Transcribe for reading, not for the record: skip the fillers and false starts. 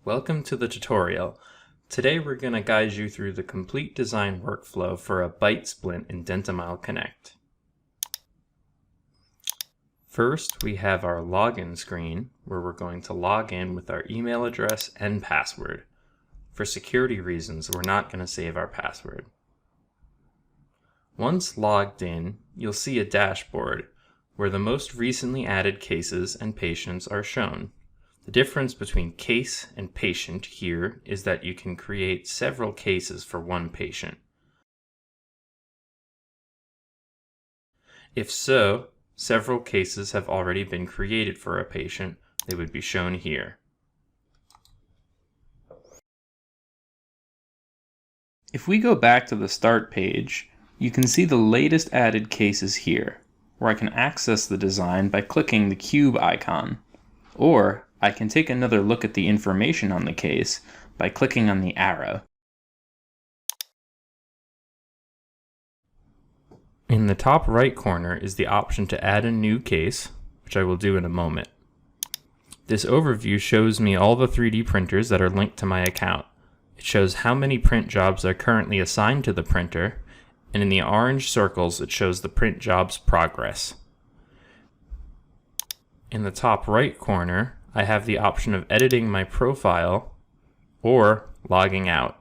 Welcome to the tutorial. Today we're going to guide you through the complete design workflow for a bite splint in DentaMile Connect. First, we have our login screen where we're going to log in with our email address and password. For security reasons, we're not going to save our password. Once logged in, you'll see a dashboard where the most recently added cases and patients are shown. The difference between case and patient here is that you can create several cases for one patient. If so, several cases have already been created for a patient. They would be shown here. If we go back to the start page, you can see the latest added cases here, where I can access the design by clicking the cube icon, or I can take another look at the information on the case by clicking on the arrow. In the top right corner is the option to add a new case, which I will do in a moment. This overview shows me all the 3D printers that are linked to my account. It shows how many print jobs are currently assigned to the printer, and in the orange circles it shows the print job's progress. In the top right corner, I have the option of editing my profile or logging out.